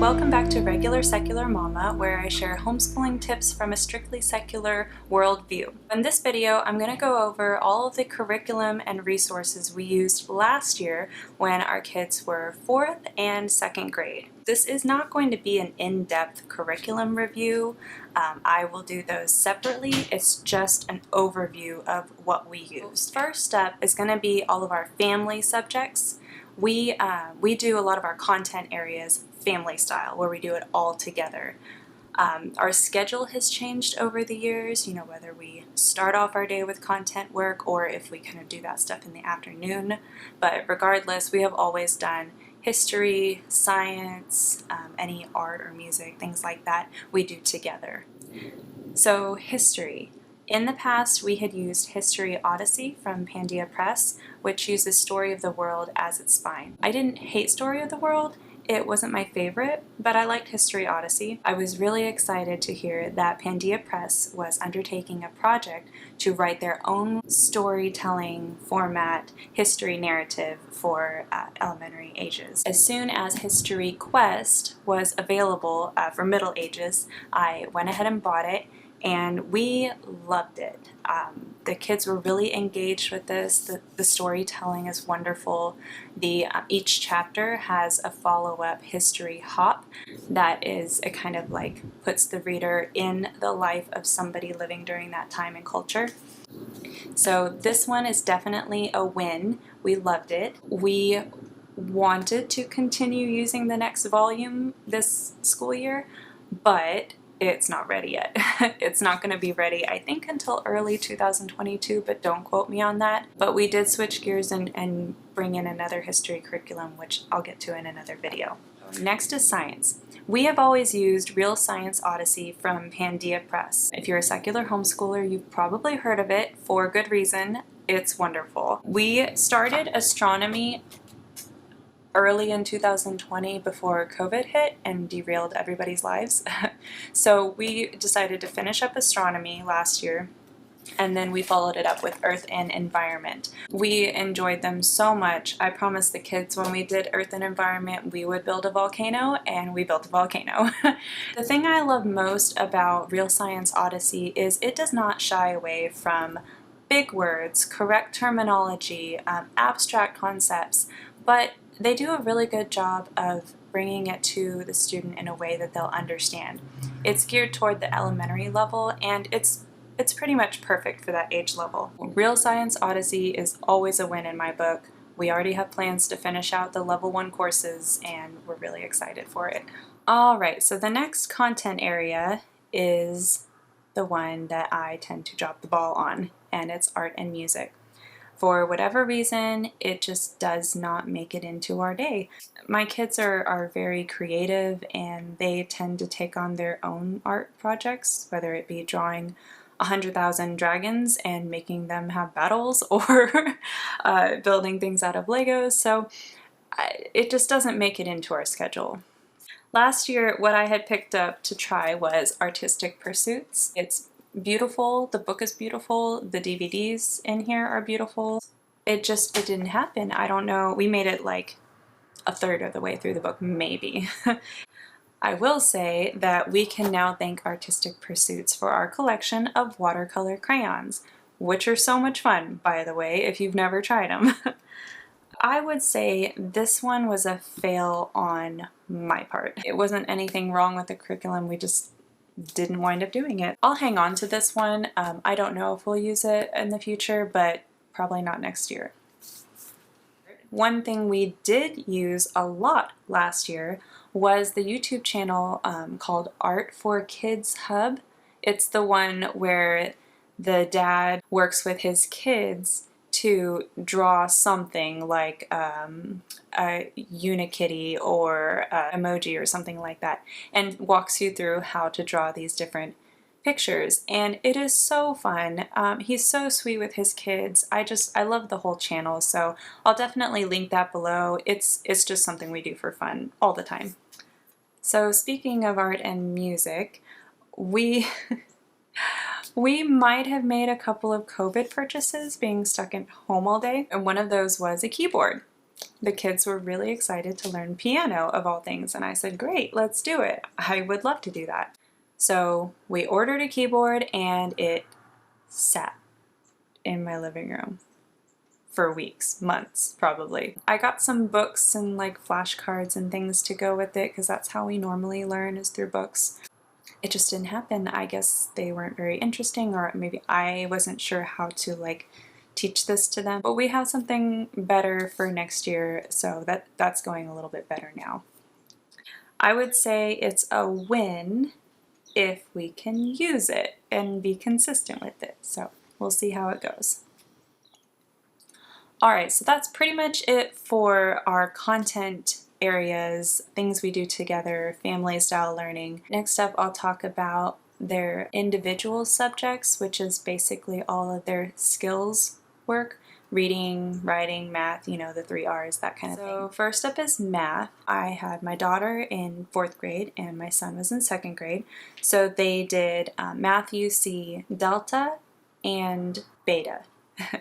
Welcome back to Regular Secular Mama, where I share homeschooling tips from a strictly secular worldview. In this video, I'm going to go over all of the curriculum and resources we used last year when our kids were 4th and 2nd grade. This is not going to be an in-depth curriculum review. I will do those separately. It's just an overview of what we used. First step is going to be all of our family subjects. We do a lot of our content areas family style, where we do it all together. Our schedule has changed over the years, whether we start off our day with content work or if we kind of do that stuff in the afternoon. But regardless, we have always done history, science, any art or music, things like that, we do together. So history. In the past, we had used History Odyssey from Pandia Press, which uses Story of the World as its spine. I didn't hate Story of the World. It wasn't my favorite, but I liked History Odyssey. I was really excited to hear that Pandia Press was undertaking a project to write their own storytelling format history narrative for elementary ages. As soon as History Quest was available for middle ages, I went ahead and bought it, and we loved it. The kids were really engaged with this. The storytelling is wonderful. Each chapter has a follow-up history hop that is a kind of like puts the reader in the life of somebody living during that time and culture. So this one is definitely a win. We loved it. We wanted to continue using the next volume this school year, but it's not ready yet. It's not going to be ready, I think, until early 2022, but don't quote me on that. But we did switch gears and bring in another history curriculum, which I'll get to in another video. Next is science. We have always used Real Science Odyssey from Pandia Press. If you're a secular homeschooler, you've probably heard of it for good reason. It's wonderful. We started astronomy early in 2020 before COVID hit and derailed everybody's lives. So we decided to finish up astronomy last year, and then we followed it up with Earth and Environment. We enjoyed them so much. I promised the kids when we did Earth and Environment we would build a volcano, and we built a volcano. The thing I love most about Real Science Odyssey is it does not shy away from big words, correct terminology, abstract concepts, but they do a really good job of bringing it to the student in a way that they'll understand. It's geared toward the elementary level, and it's pretty much perfect for that age level. Real Science Odyssey is always a win in my book. We already have plans to finish out the level 1 courses, and we're really excited for it. Alright, so the next content area is the one that I tend to drop the ball on, and it's art and music. For whatever reason, it just does not make it into our day. My kids are very creative, and they tend to take on their own art projects, whether it be drawing 100,000 dragons and making them have battles, or building things out of Legos, so it just doesn't make it into our schedule. Last year, what I had picked up to try was Artistic Pursuits. It's beautiful, the book is beautiful, the DVDs in here are beautiful. It didn't happen. I don't know, we made it like a third of the way through the book, maybe. I will say that we can now thank Artistic Pursuits for our collection of watercolor crayons, which are so much fun, by the way, if you've never tried them. I would say this one was a fail on my part. It wasn't anything wrong with the curriculum, we just didn't wind up doing it. I'll hang on to this one. I don't know if we'll use it in the future, but probably not next year. One thing we did use a lot last year was the YouTube channel called Art for Kids Hub. It's the one where the dad works with his kids to draw something like a Unikitty or emoji or something like that, and walks you through how to draw these different pictures, and it is so fun. He's so sweet with his kids. I love the whole channel, so I'll definitely link that below. It's just something we do for fun all the time. So speaking of art and music, we might have made a couple of COVID purchases being stuck at home all day, and one of those was a keyboard. the kids were really excited to learn piano of all things, and I said, great, let's do it. I would love to do that. So we ordered a keyboard and it sat in my living room for weeks, months probably. I got some books and like flashcards and things to go with it because that's how we normally learn, is through books. It just didn't happen. I guess they weren't very interesting, or maybe I wasn't sure how to like teach this to them. But we have something better for next year, so that's going a little bit better now. I would say it's a win if we can use it and be consistent with it. So we'll see how it goes. Alright, so that's pretty much it for our content areas, things we do together, family style learning. Next up, I'll talk about their individual subjects, which is basically all of their skills work. Reading, writing, math, you know, the 3 R's, that kind of thing. So first up is math. I had my daughter in 4th grade and my son was in 2nd grade. So they did Math UC Delta and Beta,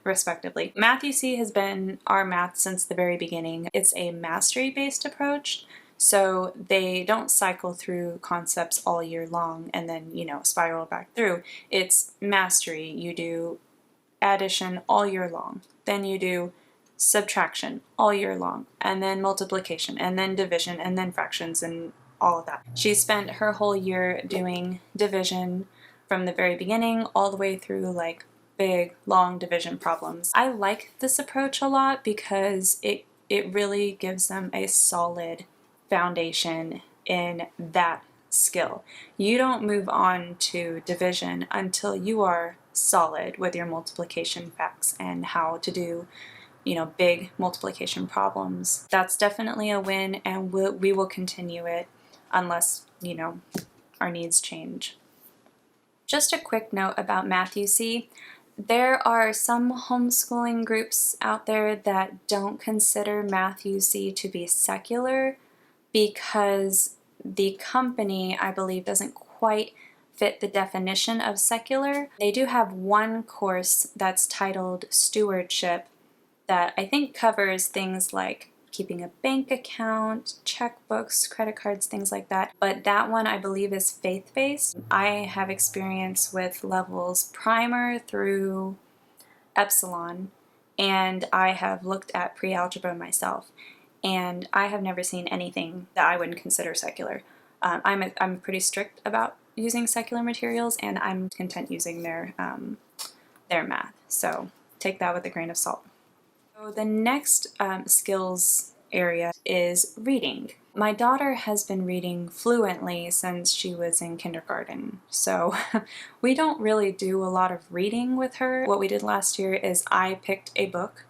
respectively. Math UC has been our math since the very beginning. It's a mastery-based approach, so they don't cycle through concepts all year long and then, you know, spiral back through. It's mastery. You do addition all year long, then you do subtraction all year long, and then multiplication, and then division, and then fractions, and all of that. She spent her whole year doing division from the very beginning all the way through like big, long division problems. I like this approach a lot because it really gives them a solid foundation in that skill. You don't move on to division until you are solid with your multiplication facts and how to do, you know, big multiplication problems. That's definitely a win, and we will continue it unless, you know, our needs change. Just a quick note about Math UC. There are some homeschooling groups out there that don't consider Math UC to be secular because the company, I believe, doesn't quite fit the definition of secular. They do have one course that's titled Stewardship that I think covers things like keeping a bank account, checkbooks, credit cards, things like that. But that one I believe is faith-based. I have experience with levels primer through epsilon, and I have looked at pre-algebra myself, and I have never seen anything that I wouldn't consider secular. I'm pretty strict about using secular materials, and I'm content using their math. So take that with a grain of salt. So the next skills area is reading. My daughter has been reading fluently since she was in kindergarten, so we don't really do a lot of reading with her. What we did last year is I picked a book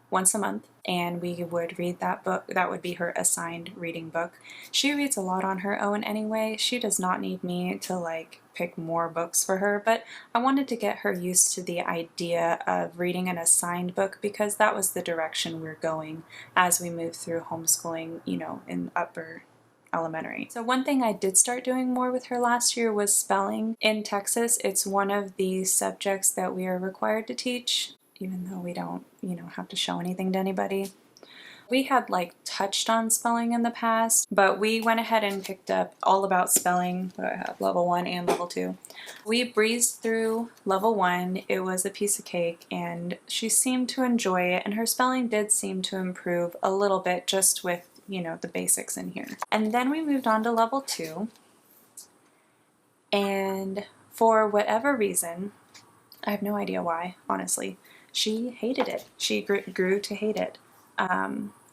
once a month and we would read that book. That would be her assigned reading book. She reads a lot on her own anyway. She does not need me to like pick more books for her, but I wanted to get her used to the idea of reading an assigned book because that was the direction we're going as we move through homeschooling, you know, in upper elementary. So one thing I did start doing more with her last year was spelling. In Texas, it's one of the subjects that we are required to teach, even though we don't, you know, have to show anything to anybody. We had like touched on spelling in the past, but we went ahead and picked up all about spelling. What do I have? Level 1 and level 2. We breezed through level 1. It was a piece of cake and she seemed to enjoy it, and her spelling did seem to improve a little bit just with, you know, the basics in here. And then we moved on to level 2, and for whatever reason, I have no idea why, honestly, she hated it. She grew to hate it.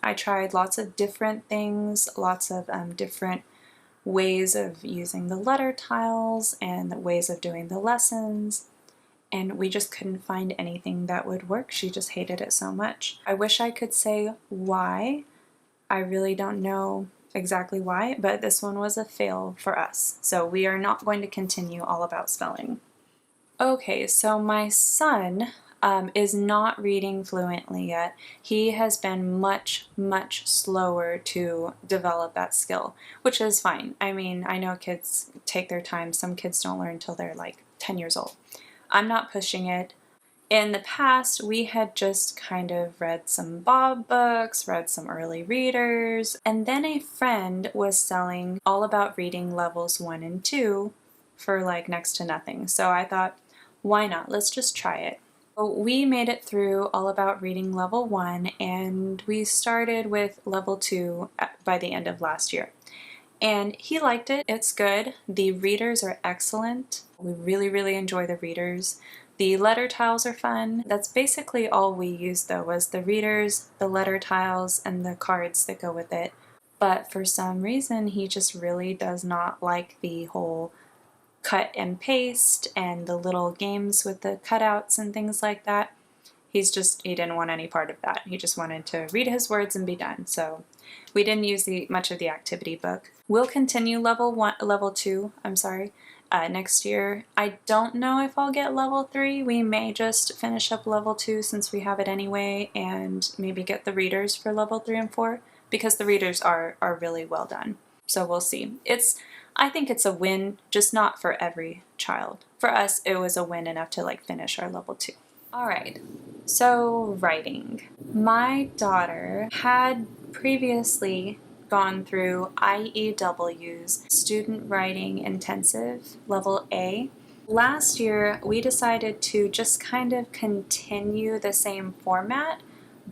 I tried lots of different things, lots of different ways of using the letter tiles and the ways of doing the lessons, and we just couldn't find anything that would work. She just hated it so much. I wish I could say why. I really don't know exactly why, but this one was a fail for us. So we are not going to continue all about spelling. Okay, so my son is not reading fluently yet. He has been much slower to develop that skill, which is fine. I mean, I know kids take their time. Some kids don't learn until they're like 10 years old. I'm not pushing it. In the past, we had just kind of read some Bob books, read some early readers, and then a friend was selling All About Reading levels 1 and 2 for like next to nothing. So I thought, why not? Let's just try it. So we made it through All About Reading level 1, and we started with level 2 by the end of last year. And he liked it. It's good. The readers are excellent. We really enjoy the readers. The letter tiles are fun. That's basically all we used though, was the readers, the letter tiles, and the cards that go with it. But for some reason, he just really does not like the whole cut and paste and the little games with the cutouts and things like that. He didn't want any part of that. He just wanted to read his words and be done. So we didn't use much of the activity book. We'll continue level 2, next year. I don't know if I'll get level 3. We may just finish up level 2 since we have it anyway, and maybe get the readers for level 3 and 4, because the readers are really well done. So we'll see. I think it's a win, just not for every child. For us, it was a win enough to like finish our level 2. All right, so writing. My daughter had previously gone through IEW's Student Writing Intensive, Level A. Last year, we decided to just kind of continue the same format,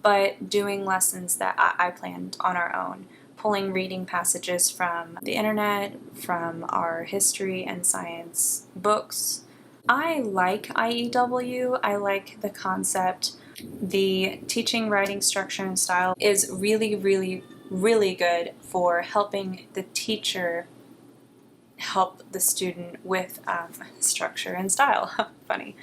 but doing lessons that I planned on our own, pulling reading passages from the internet, from our history and science books. I like IEW. I like the concept. The teaching writing structure and style is really good for helping the teacher help the student with structure and style. Funny.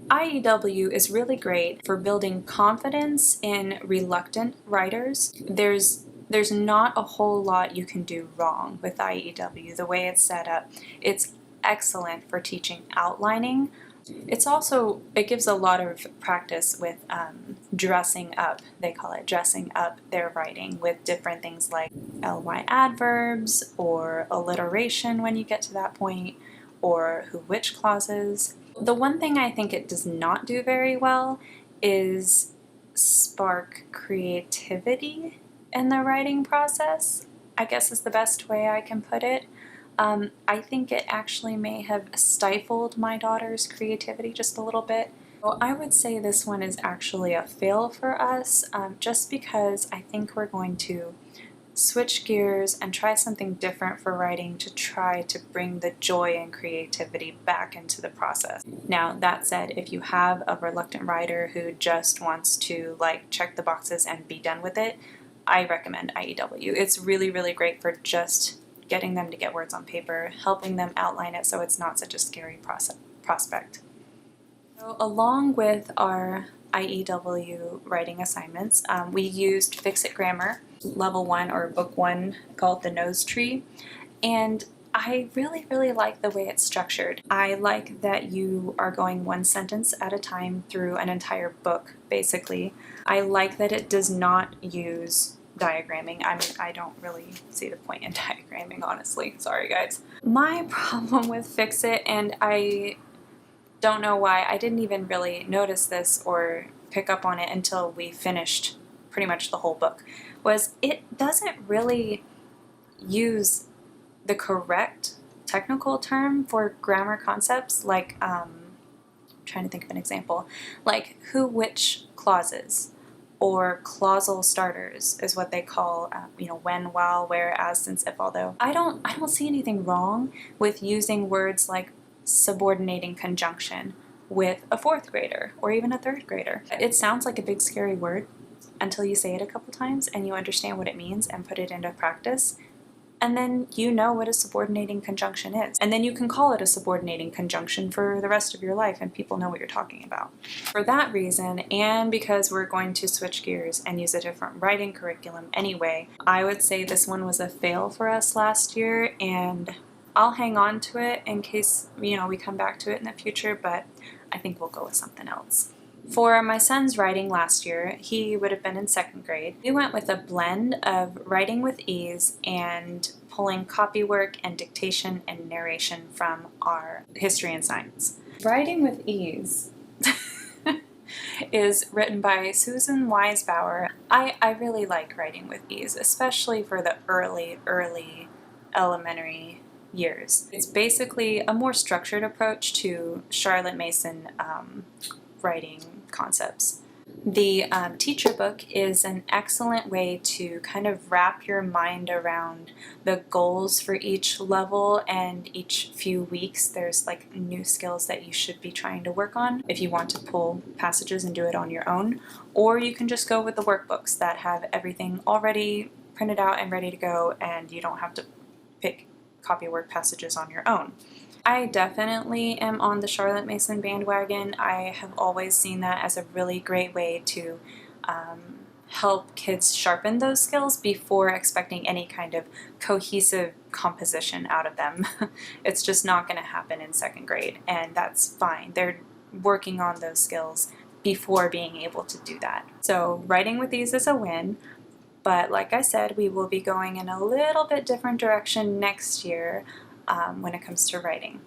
IEW is really great for building confidence in reluctant writers. There's not a whole lot you can do wrong with IEW. The way it's set up, it's excellent for teaching outlining. It gives a lot of practice with dressing up, they call it dressing up their writing with different things like ly adverbs or alliteration when you get to that point, or who-which clauses. The one thing I think it does not do very well is spark creativity in the writing process, I guess is the best way I can put it. I think it actually may have stifled my daughter's creativity just a little bit. So I would say this one is actually a fail for us, just because I think we're going to switch gears and try something different for writing to try to bring the joy and creativity back into the process. Now, that said, if you have a reluctant writer who just wants to like check the boxes and be done with it, I recommend IEW. It's really great for just getting them to get words on paper, helping them outline it so it's not such a scary prospect. So along with our IEW writing assignments, we used Fix-It Grammar, Level 1 or Book 1, called The Nose Tree, and I really like the way it's structured. I like that you are going one sentence at a time through an entire book, basically. I like that it does not use diagramming. I mean, I don't really see the point in diagramming, honestly. Sorry, guys. My problem with Fix-It, and I don't know why, I didn't even really notice this or pick up on it until we finished pretty much the whole book, was it doesn't really use the correct technical term for grammar concepts, like, trying to think of an example, like who-which clauses, or clausal starters is what they call, when, while, where, as, since, if, although. I don't see anything wrong with using words like subordinating conjunction with a 4th grader or even a 3rd grader. It sounds like a big scary word until you say it a couple times and you understand what it means and put it into practice. And then you know what a subordinating conjunction is. And then you can call it a subordinating conjunction for the rest of your life and people know what you're talking about. For that reason, and because we're going to switch gears and use a different writing curriculum anyway, I would say this one was a fail for us last year, and I'll hang on to it in case, we come back to it in the future, but I think we'll go with something else. For my son's writing last year, he would have been in 2nd grade. We went with a blend of writing with ease and pulling copywork and dictation and narration from our history and science. Writing with ease. is written by Susan Weisbauer. I really like writing with these, especially for the early elementary years. It's basically a more structured approach to Charlotte Mason writing concepts. The teacher book is an excellent way to kind of wrap your mind around the goals for each level, and each few weeks there's like new skills that you should be trying to work on if you want to pull passages and do it on your own, or you can just go with the workbooks that have everything already printed out and ready to go, and you don't have to pick copywork passages on your own. I definitely am on the Charlotte Mason bandwagon. I have always seen that as a really great way to help kids sharpen those skills before expecting any kind of cohesive composition out of them. It's just not going to happen in second grade, and that's fine. They're working on those skills before being able to do that. So writing with these is a win. But like I said, we will be going in a little bit different direction next year when it comes to writing.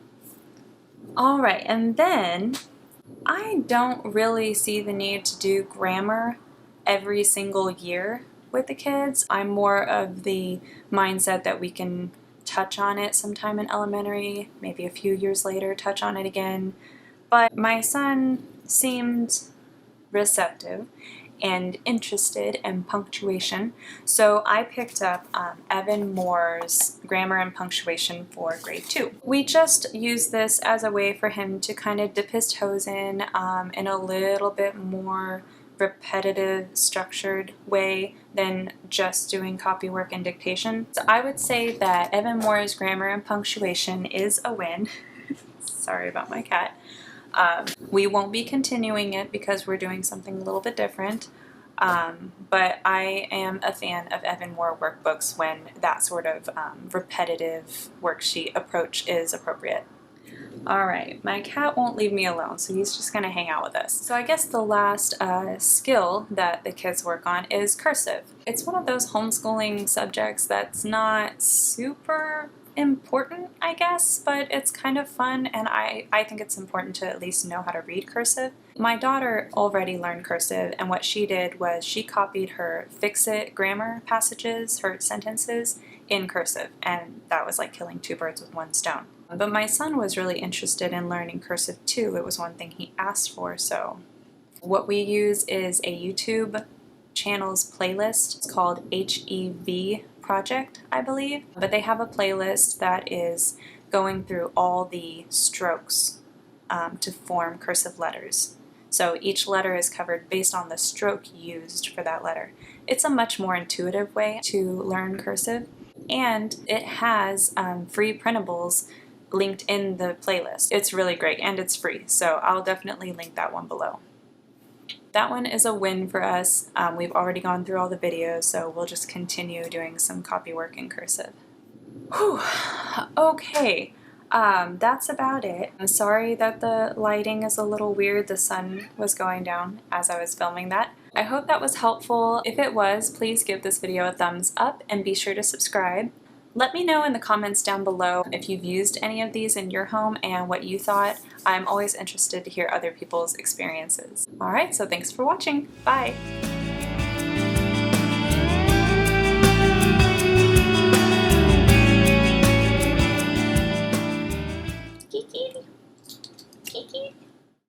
Alright, and then I don't really see the need to do grammar every single year with the kids. I'm more of the mindset that we can touch on it sometime in elementary, maybe a few years later, touch on it again. But my son seemed receptive and interested in punctuation, so I picked up Evan-Moor's Grammar and Punctuation for grade 2. We just used this as a way for him to kind of dip his toes in a little bit more repetitive, structured way than just doing copywork and dictation. So I would say that Evan-Moor's Grammar and Punctuation is a win. Sorry about my cat. We won't be continuing it because we're doing something a little bit different, but I am a fan of Evan-Moor workbooks when that sort of repetitive worksheet approach is appropriate. Alright, my cat won't leave me alone, so he's just going to hang out with us. So I guess the last skill that the kids work on is cursive. It's one of those homeschooling subjects that's not super important, I guess, but it's kind of fun, and I think it's important to at least know how to read cursive. My daughter already learned cursive, and what she did was she copied her fix-it grammar passages, her sentences, in cursive, and that was like killing two birds with one stone. But my son was really interested in learning cursive too. It was one thing he asked for, so what we use is a YouTube channel's playlist. It's called HEV Project, I believe, but they have a playlist that is going through all the strokes to form cursive letters. So each letter is covered based on the stroke used for that letter. It's a much more intuitive way to learn cursive, and it has free printables linked in the playlist. It's really great, and it's free, so I'll definitely link that one below. That one is a win for us. We've already gone through all the videos, so we'll just continue doing some copywork in cursive. Whew. Okay, that's about it. I'm sorry that the lighting is a little weird. The sun was going down as I was filming that. I hope that was helpful. If it was, please give this video a thumbs up and be sure to subscribe. Let me know in the comments down below if you've used any of these in your home and what you thought. I'm always interested to hear other people's experiences. Alright, so thanks for watching. Bye!